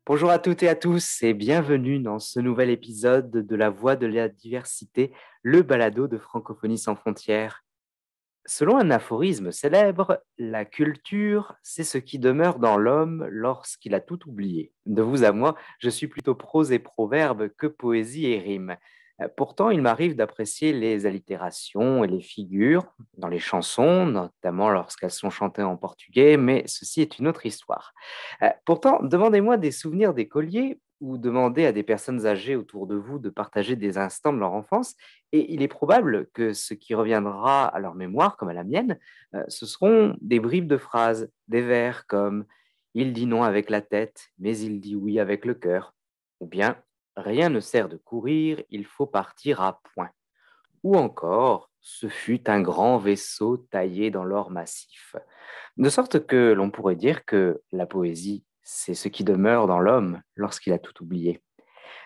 Bonjour à toutes et à tous et bienvenue dans ce nouvel épisode de La Voix de la diversité, le balado de Francophonie sans frontières. Selon un aphorisme célèbre, la culture, c'est ce qui demeure dans l'homme lorsqu'il a tout oublié. De vous à moi, je suis plutôt prose et proverbe que poésie et rime. Pourtant, il m'arrive d'apprécier les allitérations et les figures dans les chansons, notamment lorsqu'elles sont chantées en portugais, mais ceci est une autre histoire. Pourtant, demandez-moi des souvenirs d'écoliers ou demandez à des personnes âgées autour de vous de partager des instants de leur enfance, et il est probable que ce qui reviendra à leur mémoire, comme à la mienne, ce seront des bribes de phrases, des vers comme il dit non avec la tête, mais il dit oui avec le cœur, ou bien rien ne sert de courir, il faut partir à point, ou encore ce fut un grand vaisseau taillé dans l'or massif. De sorte que l'on pourrait dire que la poésie, c'est ce qui demeure dans l'homme lorsqu'il a tout oublié.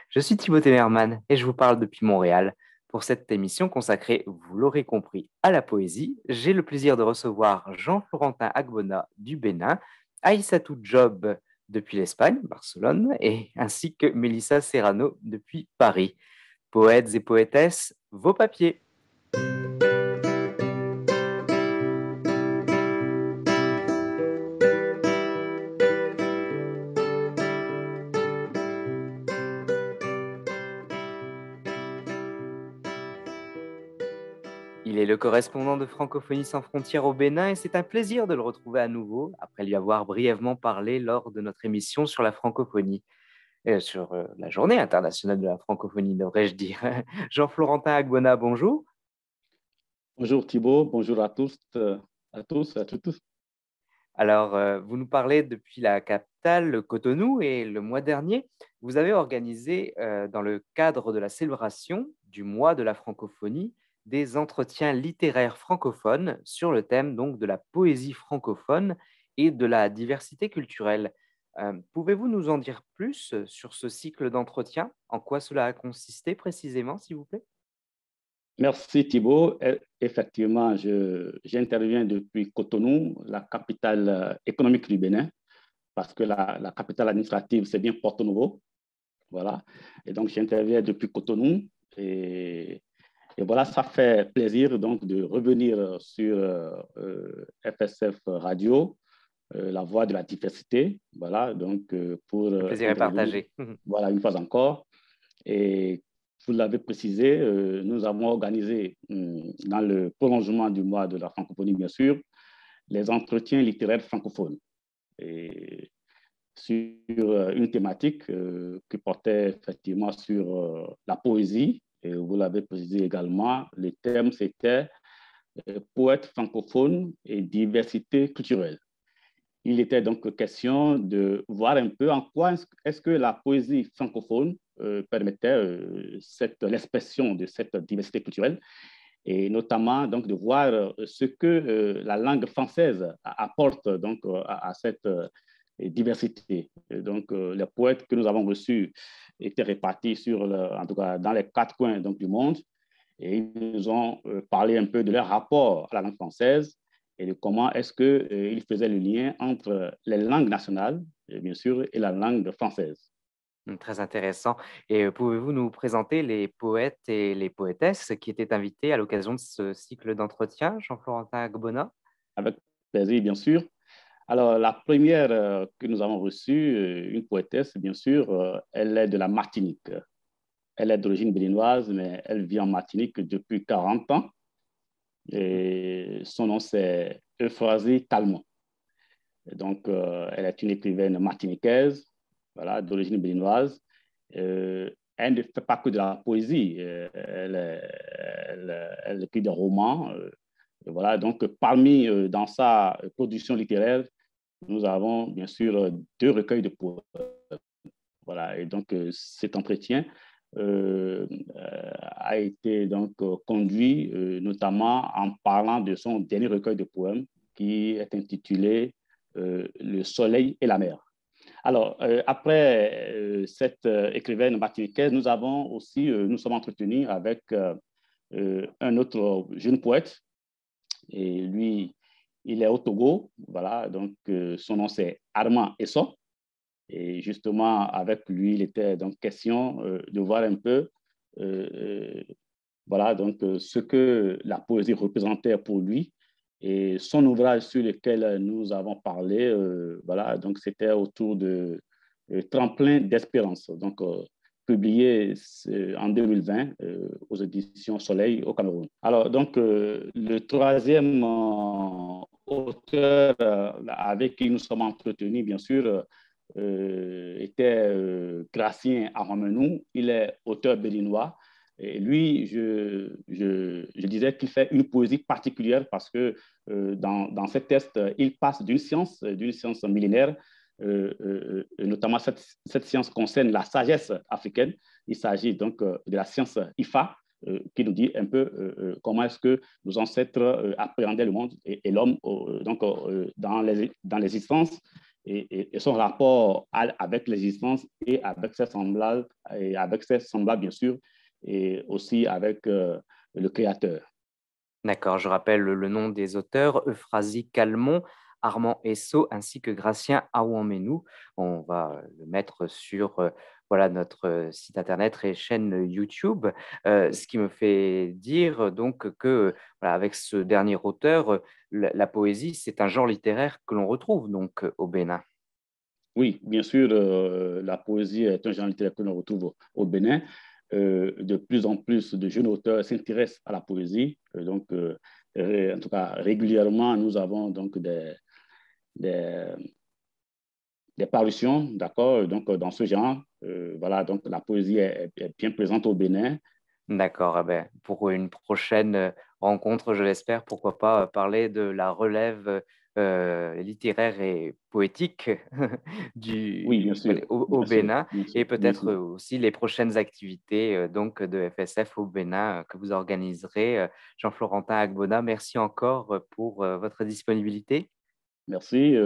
Je suis Timothée Merman et je vous parle depuis Montréal. Pour cette émission consacrée, vous l'aurez compris, à la poésie, j'ai le plaisir de recevoir Jean-Florentin Agbona du Bénin, Aïssatou Job depuis l'Espagne, Barcelone, et ainsi que Mélissa Serrano depuis Paris. Poètes et poétesses, vos papiers. Il est le correspondant de Francophonie sans frontières au Bénin et c'est un plaisir de le retrouver à nouveau après lui avoir brièvement parlé lors de notre émission sur la francophonie, sur la journée internationale de la francophonie, devrais-je dire. Jean-Florentin Agbona, bonjour. Bonjour Thibault, bonjour à tous, à toutes. Alors, vous nous parlez depuis la capitale, le Cotonou, et le mois dernier, vous avez organisé, dans le cadre de la célébration du mois de la francophonie, des entretiens littéraires francophones sur le thème donc de la poésie francophone et de la diversité culturelle. Pouvez-vous nous en dire plus sur ce cycle d'entretiens? En quoi cela a consisté précisément, s'il vous plaît? Merci Thibault. Effectivement, j'interviens depuis Cotonou, la capitale économique du Bénin, parce que la capitale administrative, c'est bien Porto Novo. Voilà. Et donc, j'interviens depuis Cotonou. Et voilà, ça fait plaisir donc de revenir sur FSF Radio, la voix de la diversité. Voilà, donc pour Le plaisir est intervenir, partagé. voilà, une fois encore. Et vous l'avez précisé, nous avons organisé, dans le prolongement du mois de la francophonie, bien sûr, les entretiens littéraires francophones et sur une thématique qui portait effectivement sur la poésie. Et vous l'avez précisé également, le thème c'était poète francophone et diversité culturelle. Il était donc question de voir un peu en quoi est-ce que la poésie francophone permettait l'expression de cette diversité culturelle et notamment donc de voir ce que la langue française apporte donc à cette diversité. Et donc les poètes que nous avons reçus étaient répartis en tout cas dans les quatre coins donc, du monde et ils nous ont parlé un peu de leur rapport à la langue française et de comment est-ce qu'ils faisaient le lien entre les langues nationales, bien sûr, et la langue française. Très intéressant. Et pouvez-vous nous présenter les poètes et les poétesses qui étaient invités à l'occasion de ce cycle d'entretien, Jean-Florentin Gbona? Avec plaisir, bien sûr. Alors, la première que nous avons reçue, une poétesse, bien sûr, elle est de la Martinique. Elle est d'origine béninoise, mais elle vit en Martinique depuis 40 ans. Et son nom, c'est Euphrasie Talmont. Et donc, elle est une écrivaine martiniquaise, voilà, d'origine béninoise. Elle ne fait pas que de la poésie. Elle écrit des romans. Et voilà, donc, parmi, dans sa production littéraire, nous avons bien sûr deux recueils de poèmes. Voilà, et donc cet entretien a été donc conduit notamment en parlant de son dernier recueil de poèmes qui est intitulé Le soleil et la mer. Alors, après cette écrivaine martiniquaise, nous sommes entretenus avec un autre jeune poète. Et lui, il est au Togo. Voilà, donc son nom, c'est Armand Esso. Et justement, avec lui, il était donc question de voir un peu voilà, donc, ce que la poésie représentait pour lui. Et son ouvrage sur lequel nous avons parlé, voilà, donc c'était autour de Tremplin d'espérance, donc publié en 2020 aux éditions Soleil au Cameroun. Alors, donc, le troisième auteur avec qui nous sommes entretenus, bien sûr, était Gracien Aramenou. Il est auteur béninois. Et lui, je disais qu'il fait une poésie particulière parce que dans ce texte, il passe d'une science millénaire, notamment cette science concerne la sagesse africaine. Il s'agit donc de la science IFA, qui nous dit un peu comment est-ce que nos ancêtres appréhendaient le monde et l'homme donc dans l'existence et son rapport avec l'existence et avec ses semblables, bien sûr, et aussi avec le créateur. D'accord, je rappelle le nom des auteurs, Euphrasie Calmont, Armand Esso ainsi que Gratien Aouamènou. On va le mettre sur voilà, notre site internet et chaîne YouTube, ce qui me fait dire donc que voilà, avec ce dernier auteur, la poésie, c'est un genre littéraire que l'on retrouve donc au Bénin. Oui, bien sûr, la poésie est un genre littéraire que l'on retrouve au Bénin. De plus en plus de jeunes auteurs s'intéressent à la poésie. En tout cas, régulièrement, nous avons donc des, des parutions, d'accord, donc dans ce genre. Voilà, donc la poésie est bien présente au Bénin. D'accord, eh ben, pour une prochaine rencontre, je l'espère, pourquoi pas parler de la relève littéraire et poétique Oui, bien sûr, au bien sûr, Bénin bien sûr, et bien peut-être sûr. aussi les prochaines activités donc de FSF au Bénin que vous organiserez. Jean-Florentin Agbona, merci encore pour votre disponibilité. Merci.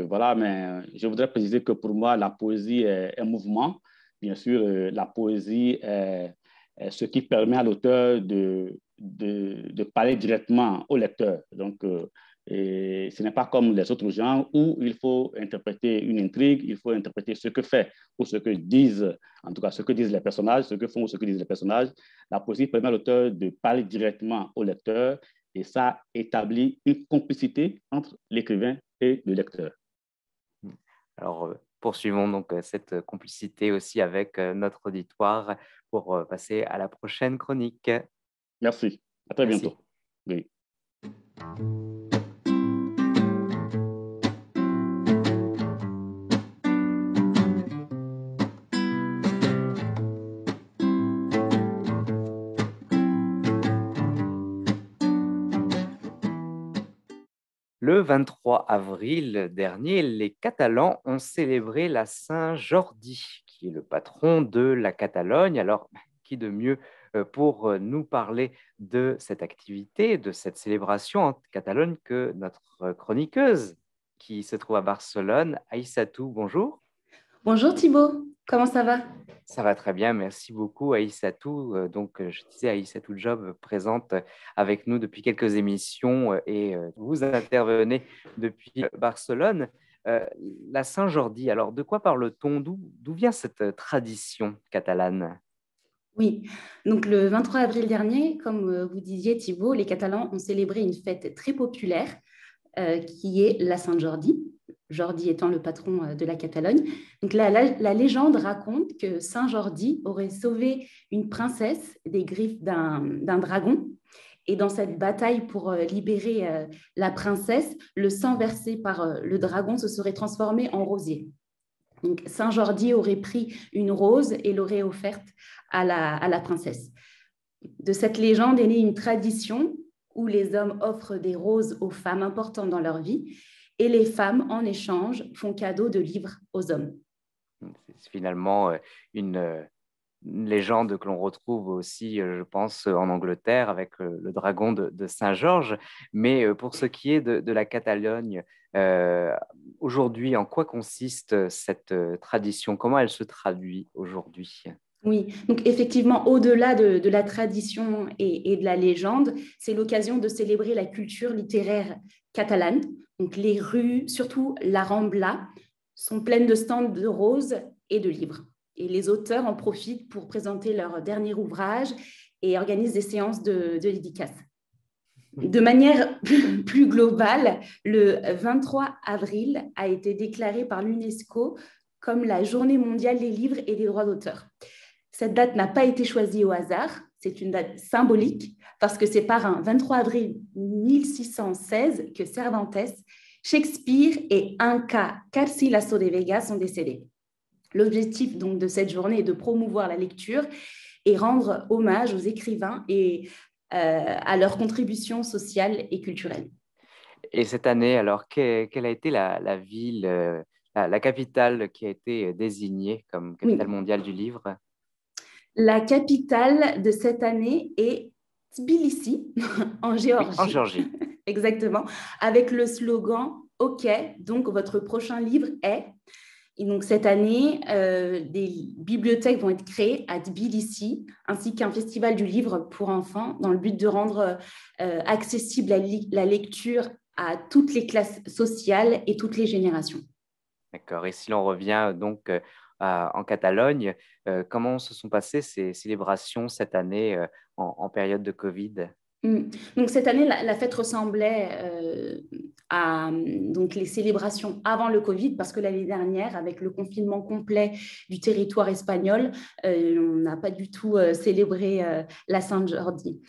Voilà, mais je voudrais préciser que pour moi, la poésie est un mouvement. Bien sûr, la poésie est ce qui permet à l'auteur de parler directement au lecteur. Donc, et ce n'est pas comme les autres genres où il faut interpréter une intrigue, il faut interpréter ce que fait ou ce que disent, en tout cas ce que disent les personnages, ce que font ou ce que disent les personnages. La poésie permet à l'auteur de parler directement au lecteur et ça établit une complicité entre l'écrivain et le lecteur. Alors, poursuivons donc cette complicité aussi avec notre auditoire pour passer à la prochaine chronique. Merci. À très Merci. bientôt. Oui. Le 23 avril dernier, les Catalans ont célébré la Saint-Jordi, qui est le patron de la Catalogne. Alors, qui de mieux pour nous parler de cette activité, de cette célébration en Catalogne que notre chroniqueuse qui se trouve à Barcelone, Aïssatou. Bonjour. Bonjour Thibaut, comment ça va? Ça va très bien, merci beaucoup Aïssatou. Je disais, Aïssatou Job présente avec nous depuis quelques émissions et vous intervenez depuis Barcelone. Euh, la Saint-Jordi, alors de quoi parle-t-on? D'où vient cette tradition catalane? Oui, donc le 23 avril dernier, comme vous disiez Thibaut, les Catalans ont célébré une fête très populaire qui est la Saint-Jordi, Jordi étant le patron de la Catalogne. Donc la légende raconte que Saint Jordi aurait sauvé une princesse des griffes d'un dragon. Et dans cette bataille pour libérer la princesse, le sang versé par le dragon se serait transformé en rosier. Donc, Saint Jordi aurait pris une rose et l'aurait offerte à la princesse. De cette légende est née une tradition où les hommes offrent des roses aux femmes importantes dans leur vie et les femmes, en échange, font cadeau de livres aux hommes. C'est finalement une légende que l'on retrouve aussi, je pense, en Angleterre avec le dragon de Saint-Georges. Mais pour ce qui est de la Catalogne, euh, aujourd'hui, en quoi consiste cette tradition? Comment elle se traduit aujourd'hui? Oui, donc effectivement, au-delà de la tradition et de la légende, c'est l'occasion de célébrer la culture littéraire catalane. Donc les rues, surtout la Rambla, sont pleines de stands de roses et de livres. Et les auteurs en profitent pour présenter leur dernier ouvrage et organisent des séances de dédicaces. De manière plus globale, le 23 avril a été déclaré par l'UNESCO comme la Journée mondiale des livres et des droits d'auteur. Cette date n'a pas été choisie au hasard, c'est une date symbolique parce que c'est par un 23 avril 1616 que Cervantes, Shakespeare et Inca Garcilaso de Vega sont décédés. L'objectif donc de cette journée est de promouvoir la lecture et rendre hommage aux écrivains et à leurs contributions sociales et culturelles. Et cette année, alors, quelle a été la ville, la capitale qui a été désignée comme capitale Oui. mondiale du livre? La capitale de cette année est Tbilissi, en Oui, en Géorgie. Géorgie. Exactement, avec le slogan « OK, donc votre prochain livre est… » Et donc cette année, des bibliothèques vont être créées à Tbilissi, ainsi qu'un festival du livre pour enfants, dans le but de rendre accessible la lecture à toutes les classes sociales et toutes les générations. D'accord. Et si l'on revient donc en Catalogne, comment se sont passées ces célébrations cette année en période de Covid? Donc cette année, la fête ressemblait à donc les célébrations avant le Covid, parce que l'année dernière, avec le confinement complet du territoire espagnol, on n'a pas du tout célébré la Saint-Jordi.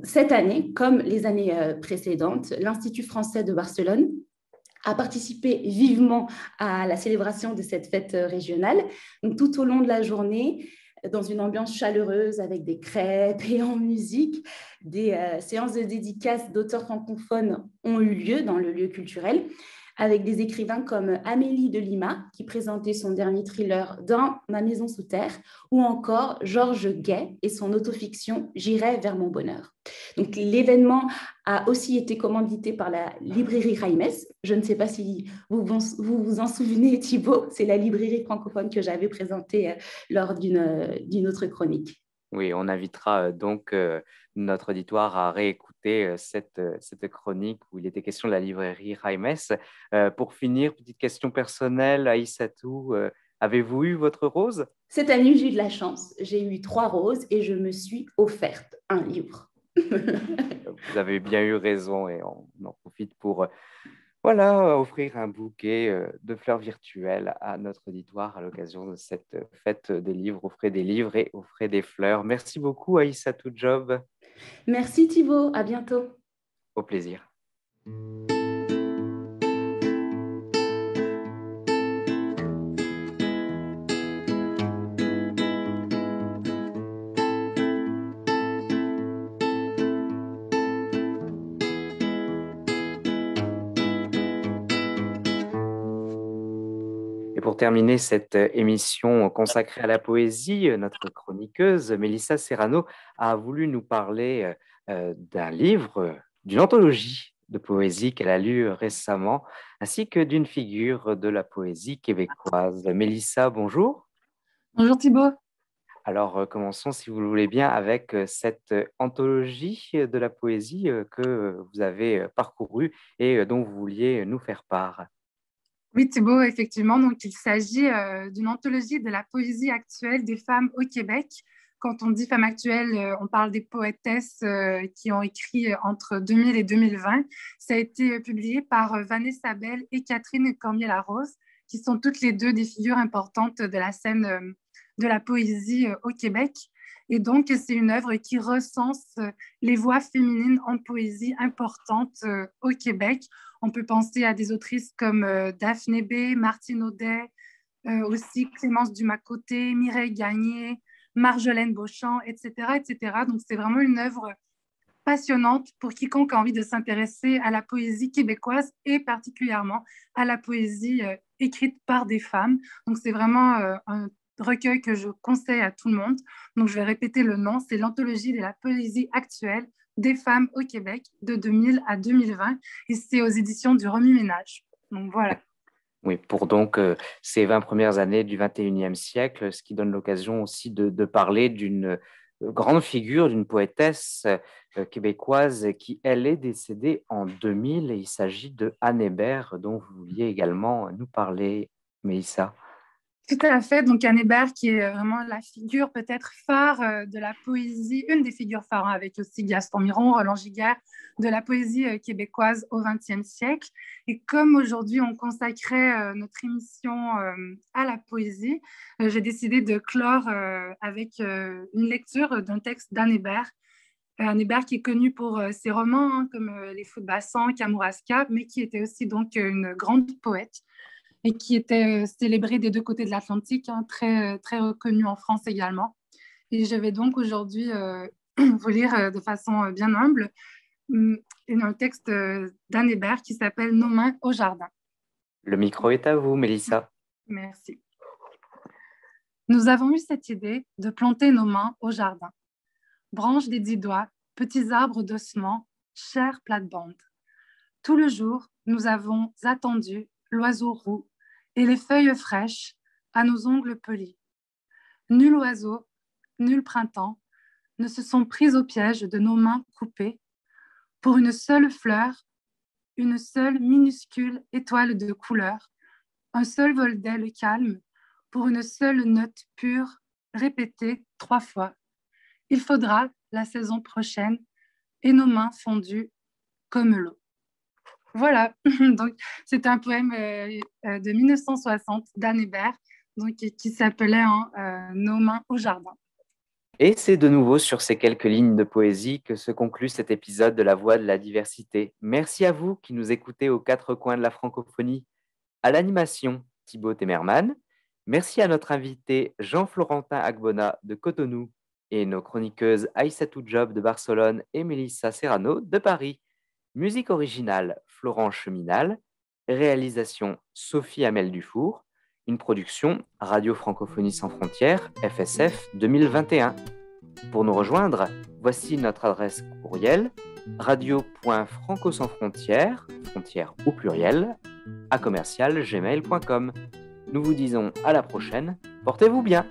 Cette année, comme les années précédentes, l'Institut français de Barcelone a participé vivement à la célébration de cette fête régionale. Donc, tout au long de la journée, dans une ambiance chaleureuse avec des crêpes et en musique, des séances de dédicaces d'auteurs francophones ont eu lieu dans le lieu culturel, avec des écrivains comme Amélie de Lima, qui présentait son dernier thriller Dans ma maison sous terre, ou encore Georges Gay et son autofiction J'irai vers mon bonheur. Donc l'événement a aussi été commandité par la librairie Raïmes. Je ne sais pas si vous en souvenez, Thibaut, c'est la librairie francophone que j'avais présentée lors d'une autre chronique. Oui, on invitera donc notre auditoire à réécouter cette chronique où il était question de la librairie Raïmes. Pour finir, petite question personnelle, Aïssatou, avez-vous eu votre rose? Cette année, j'ai eu de la chance. J'ai eu 3 roses et je me suis offerte un livre. Vous avez bien eu raison et on en profite pour voilà, offrir un bouquet de fleurs virtuelles à notre auditoire à l'occasion de cette fête des livres. Offrez des livres et offrez des fleurs. Merci beaucoup, Aïssatou Job. Merci Thibaut, à bientôt. Au plaisir. Et pour terminer cette émission consacrée à la poésie, notre chroniqueuse Mélissa Serrano a voulu nous parler d'un livre, d'une anthologie de poésie qu'elle a lue récemment, ainsi que d'une figure de la poésie québécoise. Mélissa, bonjour. Bonjour Thibaut. Alors, commençons, si vous le voulez bien, avec cette anthologie de la poésie que vous avez parcourue et dont vous vouliez nous faire part. Oui Thibaut, effectivement, donc il s'agit d'une anthologie de la poésie actuelle des femmes au Québec. Quand on dit femmes actuelles, on parle des poétesses qui ont écrit entre 2000 et 2020. Ça a été publié par Vanessa Bell et Catherine Cormier-Larose, qui sont toutes les deux des figures importantes de la scène de la poésie au Québec. Et donc, c'est une œuvre qui recense les voix féminines en poésie importantes au Québec. On peut penser à des autrices comme Daphné B, Martine Audet, aussi Clémence Dumas-Côté, Mireille Gagné, Marjolaine Beauchamp, etc., etc. Donc, c'est vraiment une œuvre passionnante pour quiconque a envie de s'intéresser à la poésie québécoise et particulièrement à la poésie écrite par des femmes. Donc, c'est vraiment un recueil que je conseille à tout le monde. Donc, je vais répéter le nom. C'est l'anthologie de la poésie actuelle des femmes au Québec de 2000 à 2020 et c'est aux éditions du Remue-Ménage. Donc, voilà. Oui, pour donc ces 20 premières années du 21e siècle, ce qui donne l'occasion aussi de parler d'une grande figure, d'une poétesse québécoise qui, elle, est décédée en 2000. Et il s'agit de Anne Hébert, dont vous vouliez également nous parler, Mélissa. Tout à fait. Donc, Anne Hébert, qui est vraiment la figure peut-être phare de la poésie, une des figures phares, hein, avec aussi Gaston Miron, Roland Giguère, de la poésie québécoise au XXe siècle. Et comme aujourd'hui, on consacrait notre émission à la poésie, j'ai décidé de clore avec une lecture d'un texte d'Anne Hébert. Anne Hébert qui est connue pour ses romans, hein, comme Les Fous de Bassan, Kamouraska, mais qui était aussi donc une grande poète et qui était célébrée des deux côtés de l'Atlantique, hein, très, très reconnue en France également. Et je vais donc aujourd'hui vous lire de façon bien humble un texte d'Anne Hébert qui s'appelle « Nos mains au jardin ». Le micro est à vous, Mélissa. Merci. Nous avons eu cette idée de planter nos mains au jardin. Branches des 10 doigts, petits arbres d'ossements, chair plate-bande. Tout le jour, nous avons attendu l'oiseau roux et les feuilles fraîches à nos ongles polis. Nul oiseau, nul printemps ne se sont pris au piège de nos mains coupées pour une seule fleur, une seule minuscule étoile de couleur, un seul vol d'aile calme pour une seule note pure répétée 3 fois. Il faudra, la saison prochaine, et nos mains fondues comme l'eau. Voilà, donc c'est un poème de 1960 d'Anne Hébert, donc, qui s'appelait Nos mains au jardin. Et c'est de nouveau sur ces quelques lignes de poésie que se conclut cet épisode de La Voix de la Diversité. Merci à vous qui nous écoutez aux 4 coins de la francophonie. À l'animation, Thibaut Temerman. Merci à notre invité Jean-Florentin Agbona de Cotonou et nos chroniqueuses Aïssatou Job de Barcelone et Mélissa Serrano de Paris. Musique originale, Florent Cheminal. Réalisation, Sophie Hamel Dufour. Une production Radio Francophonie Sans Frontières, FSF 2021. Pour nous rejoindre, voici notre adresse courriel radio.francosansfrontières, frontières au pluriel, @gmail.com. Nous vous disons à la prochaine, portez-vous bien.